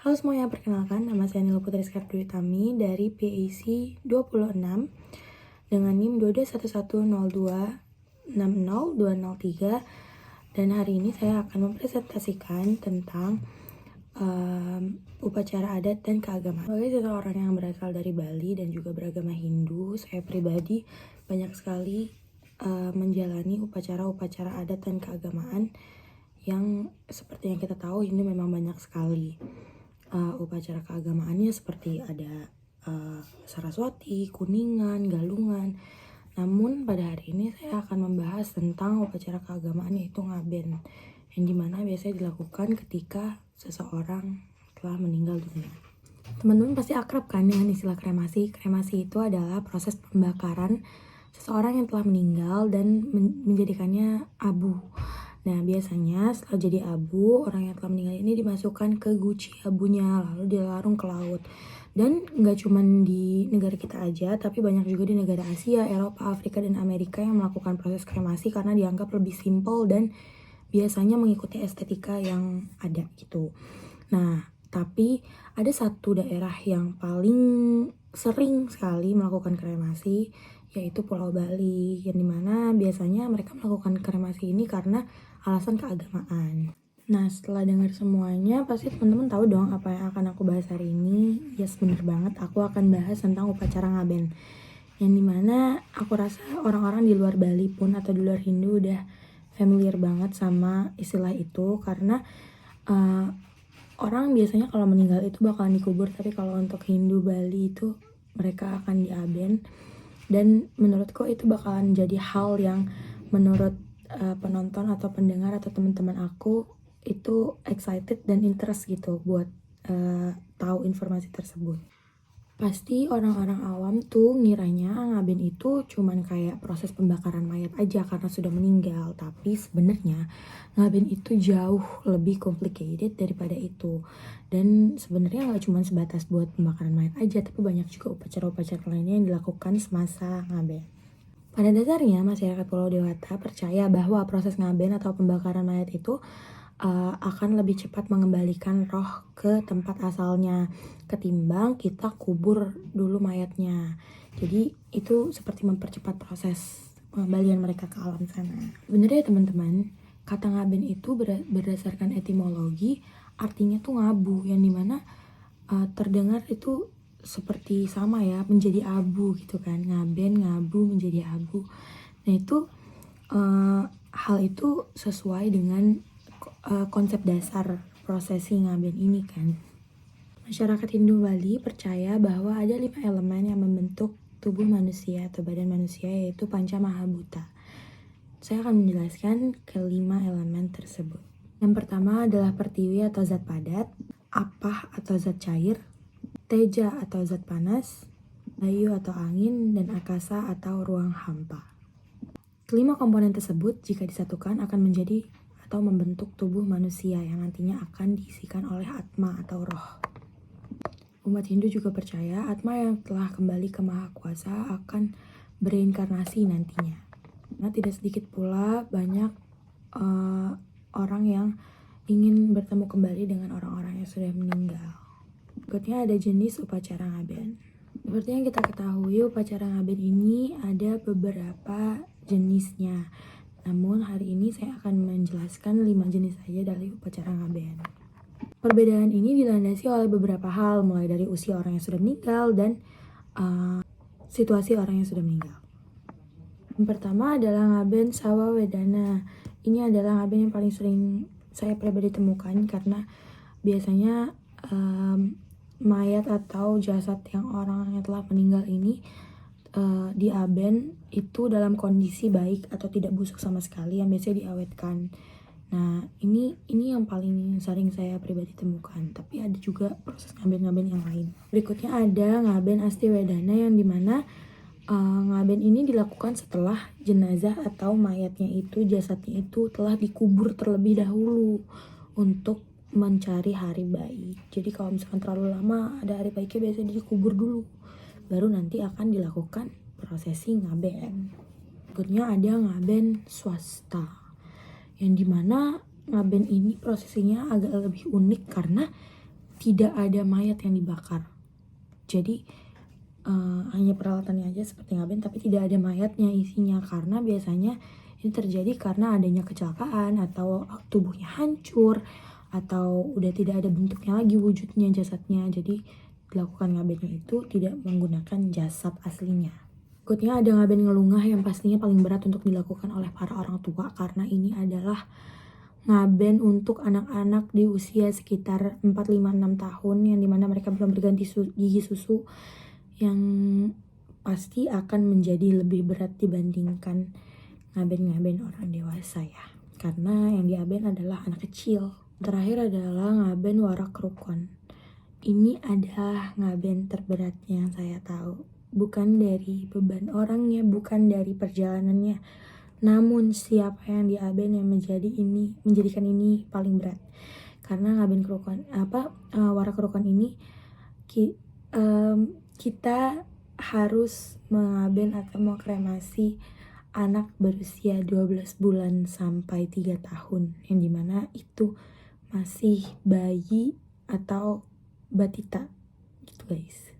Halo semuanya, perkenalkan nama saya Nila Putri Skarduyutami dari PAC 26 dengan NIM 22102602003, dan hari ini saya akan mempresentasikan tentang upacara adat dan keagamaan. Sebagai seseorang yang berasal dari Bali dan juga beragama Hindu, saya pribadi banyak sekali menjalani upacara-upacara adat dan keagamaan yang seperti yang kita tahu, Hindu memang banyak sekali upacara keagamaannya, seperti ada Saraswati, Kuningan, Galungan. Namun pada hari ini saya akan membahas tentang upacara keagamaan, yaitu ngaben, yang dimana biasanya dilakukan ketika seseorang telah meninggal dunia. Teman-teman pasti akrab kan dengan istilah kremasi. Kremasi itu adalah proses pembakaran seseorang yang telah meninggal dan menjadikannya abu. Nah, biasanya setelah jadi abu, orang yang telah meninggal ini dimasukkan ke guci abunya, lalu dilarung ke laut. Dan nggak cuma di negara kita aja, tapi banyak juga di negara Asia, Eropa, Afrika, dan Amerika yang melakukan proses kremasi karena dianggap lebih simpel dan biasanya mengikuti estetika yang ada gitu. Nah, tapi ada satu daerah yang paling sering sekali melakukan kremasi, yaitu Pulau Bali, yang dimana biasanya mereka melakukan kremasi ini karena alasan keagamaan. Nah, setelah dengar semuanya, pasti teman-teman tahu dong apa yang akan aku bahas hari ini. Yes, bener banget, aku akan bahas tentang upacara ngaben, yang dimana aku rasa orang-orang di luar Bali pun atau di luar Hindu udah familiar banget sama istilah itu, karena orang biasanya kalau meninggal itu bakalan dikubur, tapi kalau untuk Hindu Bali itu mereka akan diaben. Dan menurutku itu bakalan jadi hal yang menurut penonton atau pendengar atau teman-teman aku itu excited dan interest gitu buat tahu informasi tersebut. Pasti orang-orang awam tuh ngiranya ngaben itu cuman kayak proses pembakaran mayat aja karena sudah meninggal, tapi sebenarnya ngaben itu jauh lebih complicated daripada itu. Dan sebenarnya nggak cuma sebatas buat pembakaran mayat aja, tapi banyak juga upacara-upacara lainnya yang dilakukan semasa ngaben. Pada dasarnya, masyarakat Pulau Dewata percaya bahwa proses ngaben atau pembakaran mayat itu akan lebih cepat mengembalikan roh ke tempat asalnya ketimbang kita kubur dulu mayatnya. Jadi itu seperti mempercepat proses pengembalian mereka ke alam sana. Sebenarnya teman-teman, kata ngaben itu berdasarkan etimologi artinya tuh ngabu, yang dimana terdengar itu seperti sama ya, menjadi abu gitu kan. Ngaben, ngabu, menjadi abu. Nah itu hal itu sesuai dengan konsep dasar prosesi ngaben ini kan. Masyarakat Hindu Bali percaya bahwa ada 5 elemen yang membentuk tubuh manusia atau badan manusia, yaitu Panca Mahabhuta. Saya akan menjelaskan kelima elemen tersebut. Yang pertama adalah Pertiwi atau zat padat, Apah atau zat cair, Teja atau zat panas, Ayu atau angin, dan Akasa atau ruang hampa. Kelima komponen tersebut jika disatukan akan menjadi atau membentuk tubuh manusia yang nantinya akan diisikan oleh Atma atau roh. Umat Hindu juga percaya Atma yang telah kembali ke Maha Kuasa akan bereinkarnasi nantinya. Nah, tidak sedikit pula banyak orang yang ingin bertemu kembali dengan orang-orang yang sudah meninggal. Berikutnya ada jenis upacara ngaben. Seperti yang kita ketahui, upacara ngaben ini ada beberapa jenisnya. Namun hari ini saya akan menjelaskan 5 jenis saja dari upacara ngaben. Perbedaan ini dilandasi oleh beberapa hal, mulai dari usia orang yang sudah meninggal dan situasi orang yang sudah meninggal. Yang pertama adalah ngaben Sawa Wedana. Ini adalah ngaben yang paling sering saya pribadi temukan karena biasanya mayat atau jasad yang orang yang telah meninggal ini diaben itu dalam kondisi baik atau tidak busuk sama sekali, yang biasanya diawetkan. Nah, ini yang paling sering saya pribadi temukan, tapi ada juga proses ngaben-ngaben yang lain. Berikutnya ada ngaben Asti Wedana, yang dimana ngaben ini dilakukan setelah jenazah atau mayatnya itu, jasadnya itu telah dikubur terlebih dahulu untuk mencari hari baik. Jadi kalau misalkan terlalu lama ada hari baiknya, biasanya dikubur dulu, baru nanti akan dilakukan prosesi ngaben. Berikutnya ada ngaben swasta, yang dimana ngaben ini prosesinya agak lebih unik karena tidak ada mayat yang dibakar. Jadi hanya peralatannya aja seperti ngaben, tapi tidak ada mayatnya isinya, karena biasanya ini terjadi karena adanya kecelakaan atau tubuhnya hancur atau udah tidak ada bentuknya lagi wujudnya jasadnya. Jadi dilakukan ngabennya itu tidak menggunakan jasad aslinya. Berikutnya ada ngaben ngelungah yang pastinya paling berat untuk dilakukan oleh para orang tua, karena ini adalah ngaben untuk anak-anak di usia sekitar 4, 5, 6 tahun yang dimana mereka belum berganti gigi susu, yang pasti akan menjadi lebih berat dibandingkan ngaben-ngaben orang dewasa ya, karena yang diaben adalah anak kecil. Terakhir adalah ngaben warak rukun. Ini adalah ngaben terberat yang saya tahu, bukan dari beban orangnya, bukan dari perjalanannya, namun siapa yang diaben yang menjadikan ini paling berat. Karena ngaben rukun warak rukun ini kita harus mengaben atau mengkremasi anak berusia 12 bulan sampai 3 tahun, yang dimana itu masih bayi atau batita gitu guys.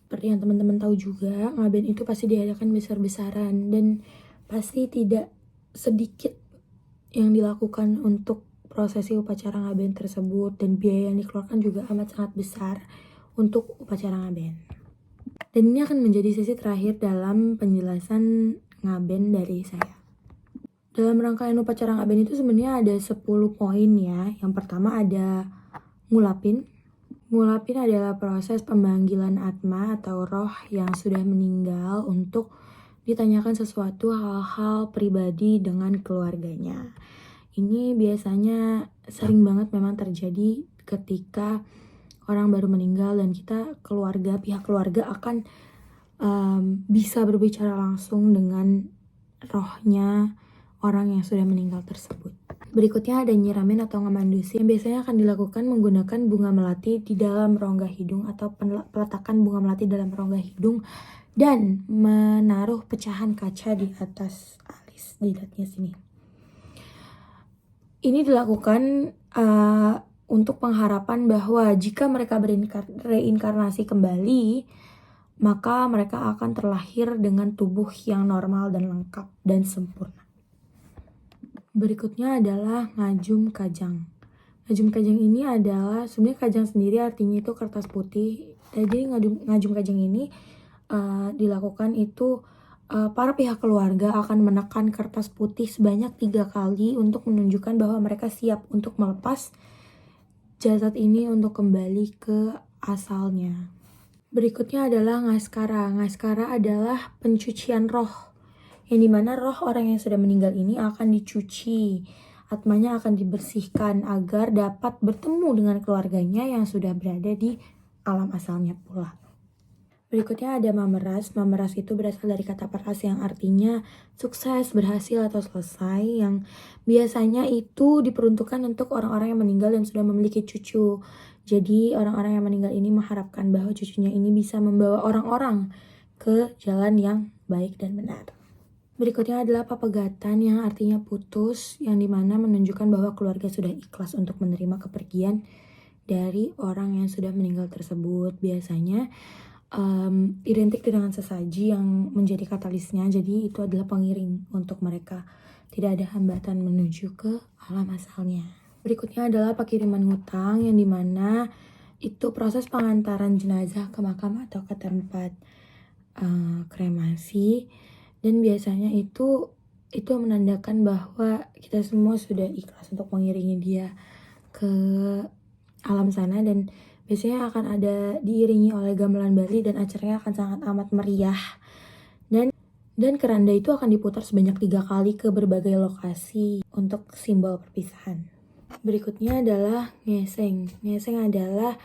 Seperti yang teman-teman tahu juga, ngaben itu pasti diadakan besar-besaran dan pasti tidak sedikit yang dilakukan untuk prosesi upacara ngaben tersebut, dan biaya yang dikeluarkan juga amat sangat besar untuk upacara ngaben. Dan ini akan menjadi sesi terakhir dalam penjelasan ngaben dari saya. Dalam rangkaian upacara ngaben itu sebenarnya ada 10 poin ya. Yang pertama ada ngulapin. Ngulapin adalah proses pemanggilan atma atau roh yang sudah meninggal untuk ditanyakan sesuatu hal-hal pribadi dengan keluarganya. Ini biasanya sering banget memang terjadi ketika orang baru meninggal dan kita pihak keluarga akan bisa berbicara langsung dengan rohnya orang yang sudah meninggal tersebut. Berikutnya ada nyiramin atau ngamandusi, yang biasanya akan dilakukan menggunakan bunga melati di dalam rongga hidung atau peletakan bunga melati dalam rongga hidung dan menaruh pecahan kaca di atas alis jidatnya sini. Ini dilakukan untuk pengharapan bahwa jika mereka reinkarnasi kembali, maka mereka akan terlahir dengan tubuh yang normal dan lengkap dan sempurna. Berikutnya adalah ngajum kajang. Ngajum kajang ini adalah, sebenarnya kajang sendiri artinya itu kertas putih. Jadi ngajum kajang ini dilakukan itu para pihak keluarga akan menekan kertas putih sebanyak 3 kali untuk menunjukkan bahwa mereka siap untuk melepas jasad ini untuk kembali ke asalnya. Berikutnya adalah ngaskara. Ngaskara adalah pencucian roh, yang dimana roh orang yang sudah meninggal ini akan dicuci, atmanya akan dibersihkan agar dapat bertemu dengan keluarganya yang sudah berada di alam asalnya pula. Berikutnya ada mameras. Mameras itu berasal dari kata peras yang artinya sukses, berhasil, atau selesai, yang biasanya itu diperuntukkan untuk orang-orang yang meninggal dan sudah memiliki cucu. Jadi orang-orang yang meninggal ini mengharapkan bahwa cucunya ini bisa membawa orang-orang ke jalan yang baik dan benar. Berikutnya adalah papegatan yang artinya putus, yang dimana menunjukkan bahwa keluarga sudah ikhlas untuk menerima kepergian dari orang yang sudah meninggal tersebut. Biasanya identik dengan sesaji yang menjadi katalisnya, jadi itu adalah pengiring untuk mereka, tidak ada hambatan menuju ke alam asalnya. Berikutnya adalah pengiriman ngutang, yang dimana itu proses pengantaran jenazah ke makam atau ke tempat kremasi, dan biasanya itu menandakan bahwa kita semua sudah ikhlas untuk mengiringi dia ke alam sana, dan biasanya akan ada diiringi oleh gamelan Bali dan acaranya akan sangat amat meriah. Dan keranda itu akan diputar sebanyak 3 kali ke berbagai lokasi untuk simbol perpisahan. Berikutnya adalah ngeseng. Ngeseng adalah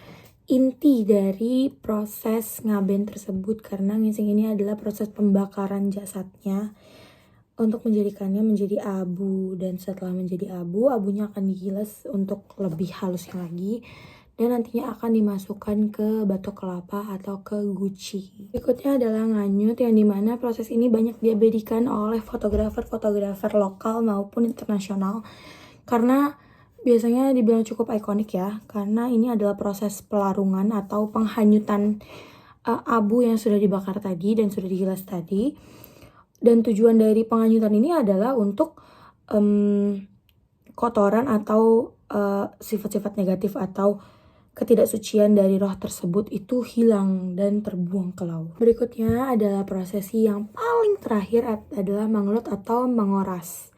inti dari proses ngaben tersebut, karena ngeseng ini adalah proses pembakaran jasadnya untuk menjadikannya menjadi abu, dan setelah menjadi abu, abunya akan digilas untuk lebih halusnya lagi, dan nantinya akan dimasukkan ke batok kelapa atau ke guci. Berikutnya adalah nganyut, yang dimana proses ini banyak diabadikan oleh fotografer lokal maupun internasional, karena biasanya dibilang cukup ikonik ya, karena ini adalah proses pelarungan atau penghanyutan abu yang sudah dibakar tadi dan sudah dihilas tadi. Dan tujuan dari penghanyutan ini adalah untuk kotoran atau sifat-sifat negatif atau ketidaksucian dari roh tersebut itu hilang dan terbuang ke laut. Berikutnya adalah prosesi yang paling terakhir adalah mangelut atau mengoras.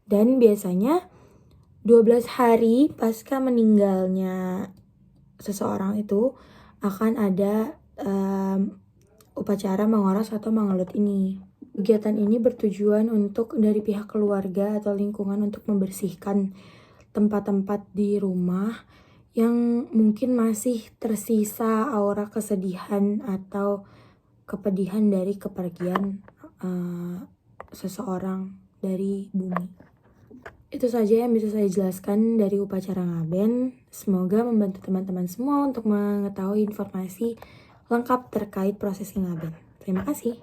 Dan biasanya 12 hari pasca meninggalnya seseorang itu akan ada upacara mengoras atau mangelut ini. Kegiatan ini bertujuan untuk dari pihak keluarga atau lingkungan untuk membersihkan tempat-tempat di rumah yang mungkin masih tersisa aura kesedihan atau kepedihan dari kepergian seseorang dari bumi. Itu saja yang bisa saya jelaskan dari upacara ngaben. Semoga membantu teman-teman semua untuk mengetahui informasi lengkap terkait prosesi ngaben. Terima kasih.